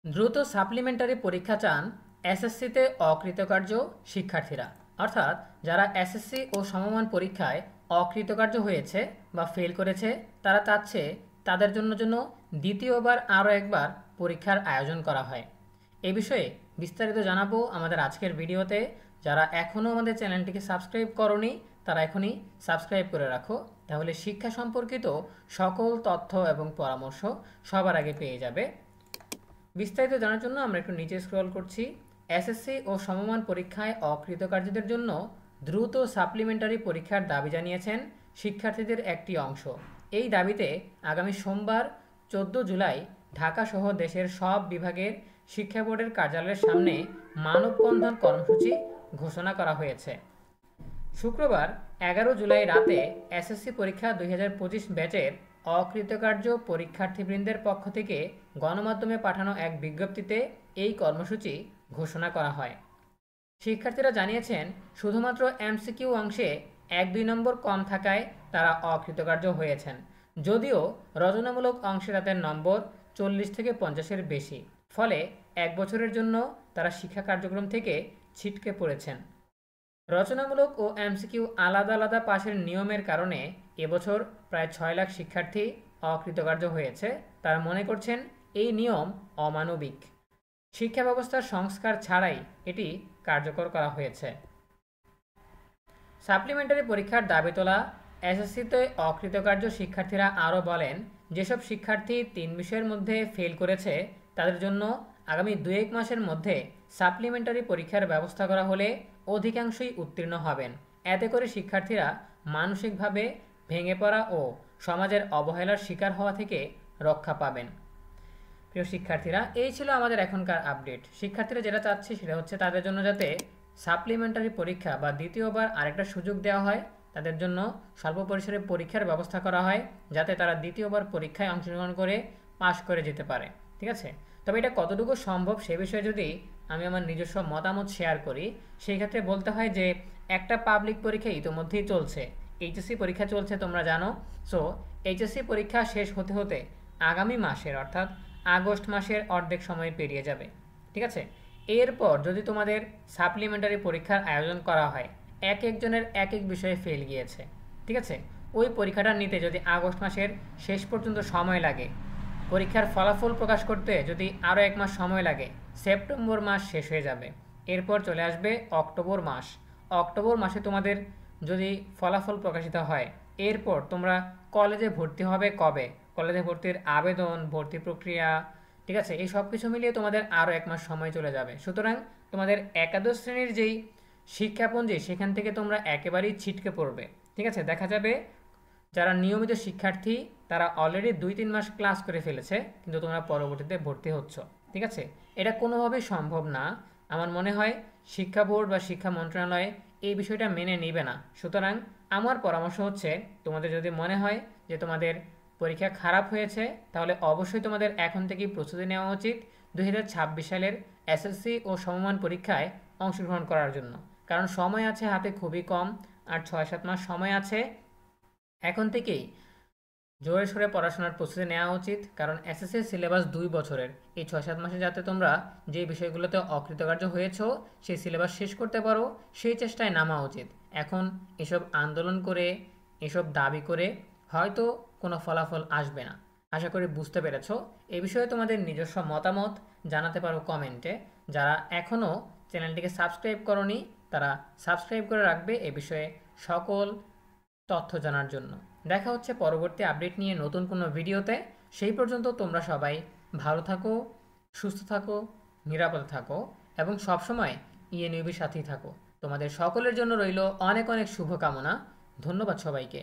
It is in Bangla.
দ্রুত সাপ্লিমেন্টারি পরীক্ষা চান এসএসসিতে অকৃতকার্য শিক্ষার্থীরা। অর্থাৎ যারা এসএসসি ও সমমান পরীক্ষায় অকৃতকার্য হয়েছে বা ফেল করেছে তারা চাচ্ছে তাদের জন্য দ্বিতীয়বার আরও একবার পরীক্ষার আয়োজন করা হয়। এ বিষয়ে বিস্তারিত জানাবো আমাদের আজকের ভিডিওতে। যারা এখনও আমাদের চ্যানেলটিকে সাবস্ক্রাইব করনি তারা এখনই সাবস্ক্রাইব করে রাখো, তাহলে শিক্ষা সম্পর্কিত সকল তথ্য এবং পরামর্শ সবার আগে পেয়ে যাবে। বিস্তারিত জানার জন্য আমরা একটু নিচে স্ক্রল করছি। এসএসসি ও সমমান পরীক্ষায় অকৃতকার্যদের জন্য দ্রুত সাপ্লিমেন্টারি পরীক্ষার দাবি জানিয়েছেন শিক্ষার্থীদের একটি অংশ। এই দাবিতে আগামী সোমবার 14 জুলাই ঢাকা সহ দেশের সব বিভাগের শিক্ষা বোর্ডের কার্যালয়ের সামনে মানববন্ধন কর্মসূচি ঘোষণা করা হয়েছে। শুক্রবার 11 জুলাই রাতে এসএসসি পরীক্ষা 2025 ব্যাচের অকৃতকার্য পরীক্ষার্থীবৃন্দের পক্ষ থেকে গণমাধ্যমে পাঠানো এক বিজ্ঞপ্তিতে এই কর্মসূচি ঘোষণা করা হয়। শিক্ষার্থীরা জানিয়েছেন শুধুমাত্র এমসিকিউ অংশে 1-2 নম্বর কম থাকায় তারা অকৃতকার্য হয়েছেন, যদিও রচনামূলক অংশে তাদের নম্বর 40 থেকে 50-এর বেশি। ফলে এক বছরের জন্য তারা শিক্ষা কার্যক্রম থেকে ছিটকে পড়েছেন। রচনামূলক ও এমসিকিউ আলাদা আলাদা পাশের নিয়মের কারণে এবছর প্রায় 6 লাখ শিক্ষার্থী অকৃতকার্য হয়েছে। তারা মনে করছেন এই নিয়ম অমানবিক। শিক্ষা ব্যবস্থার সংস্কার ছাড়াই এটি কার্যকর করা হয়েছে। সাপ্লিমেন্টারি পরীক্ষার দাবি তোলা এসএসসিতে অকৃতকার্য শিক্ষার্থীরা আরও বলেন, যেসব শিক্ষার্থী 3 বিষয়ের মধ্যে ফেল করেছে তাদের জন্য আগামী 2-1 মাসের মধ্যে সাপ্লিমেন্টারি পরীক্ষার ব্যবস্থা করা হলে অধিকাংশই উত্তীর্ণ হবেন। এতে করে শিক্ষার্থীরা মানসিকভাবে ভেঙে পড়া ও সমাজের অবহেলার শিকার হওয়া থেকে রক্ষা পাবেন। প্রিয় শিক্ষার্থীরা, এই ছিল আমাদের এখনকার আপডেট। শিক্ষার্থীরা যেটা চাচ্ছে সেটা হচ্ছে তাদের জন্য যাতে সাপ্লিমেন্টারি পরীক্ষা বা দ্বিতীয়বার আরেকটা সুযোগ দেওয়া হয়, তাদের জন্য স্বল্প পরিসরে পরীক্ষার ব্যবস্থা করা হয় যাতে তারা দ্বিতীয়বার পরীক্ষায় অংশগ্রহণ করে পাশ করে যেতে পারে। ঠিক আছে, তবে এটা কতটুকু সম্ভব সে বিষয়ে যদি আমি আমার নিজস্ব মতামত শেয়ার করি, সেই ক্ষেত্রে বলতে হয় যে একটা পাবলিক পরীক্ষা ইতিমধ্যেই চলছে, এইচএসসি পরীক্ষা চলছে তোমরা জানো। সো এইচএসসি পরীক্ষা শেষ হতে হতে আগামী মাসের অর্থাৎ আগস্ট মাসের অর্ধেক সময় পেরিয়ে যাবে। ঠিক আছে, এরপর যদি তোমাদের সাপ্লিমেন্টারি পরীক্ষার আয়োজন করা হয়, এক একজনের এক এক বিষয়ে ফেল গিয়েছে, ঠিক আছে, ওই পরীক্ষাটা নিতে যদি আগস্ট মাসের শেষ পর্যন্ত সময় লাগে, পরীক্ষার ফলাফল প্রকাশ করতে যদি আরও 1 মাস সময় লাগে, সেপ্টেম্বর মাস শেষ হয়ে যাবে। এরপর চলে আসবে অক্টোবর মাস। অক্টোবর মাসে তোমাদের যদি ফলাফল প্রকাশিত হয়, এরপর তোমরা কলেজে ভর্তি হবে কবে, কলেজে ভর্তির আবেদন, ভর্তি প্রক্রিয়া, ঠিক আছে, এই সব কিছু মিলিয়ে তোমাদের আরও 1 মাস সময় চলে যাবে। সুতরাং তোমাদের একাদশ শ্রেণীর যেই শিক্ষাপঞ্জি সেখান থেকে তোমরা একেবারেই ছিটকে পড়বে। ঠিক আছে, দেখা যাবে যারা নিয়মিত শিক্ষার্থী তারা অলরেডি 2-3 মাস ক্লাস করে ফেলেছে, কিন্তু তোমরা পরবর্তীতে ভর্তি হচ্ছ। ঠিক আছে, এটা কোনোভাবেই সম্ভব না। আমার মনে হয় শিক্ষা বোর্ড বা শিক্ষা মন্ত্রণালয় এই বিষয়টা মেনে নেবে না। সুতরাং আমার পরামর্শ হচ্ছে, তোমাদের যদি মনে হয় যে তোমাদের পরীক্ষা খারাপ হয়েছে, তাহলে অবশ্যই তোমাদের এখন থেকেই প্রস্তুতি নেওয়া উচিত 2026 সালের এসএসসি ও সমমান পরীক্ষায় অংশগ্রহণ করার জন্য। কারণ সময় আছে হাতে খুবই কম, আর 6-7 মাস সময় আছে। এখন থেকেই জোরে সোরে পড়াশোনার প্রস্তুতি নেওয়া উচিত, কারণ এসএসসির সিলেবাস 2 বছরের। এই 6-7 মাসে যাতে তোমরা যে বিষয়গুলোতে অকৃতকার্য হয়েছো সেই সিলেবাস শেষ করতে পারো, সেই চেষ্টায় নামা উচিত। এখন এসব আন্দোলন করে, এসব দাবি করে হয়তো কোনো ফলাফল আসবে না। আশা করি বুঝতে পেরেছো। এই বিষয়ে তোমাদের নিজস্ব মতামত জানাতে পারো কমেন্টে। যারা এখনও চ্যানেলটিকে সাবস্ক্রাইব করনি তারা সাবস্ক্রাইব করে রাখবে এ বিষয়ে সকল তথ্য জানার জন্য। দেখা হচ্ছে পরবর্তী আপডেট নিয়ে নতুন কোনো ভিডিওতে। সেই পর্যন্ত তোমরা সবাই ভালো থাকো, সুস্থ থাকো, নিরাপদে থাকো এবং সবসময় ইএনইউবির সাথেই থাকো। তোমাদের সকলের জন্য রইল অনেক অনেক শুভকামনা। ধন্যবাদ সবাইকে।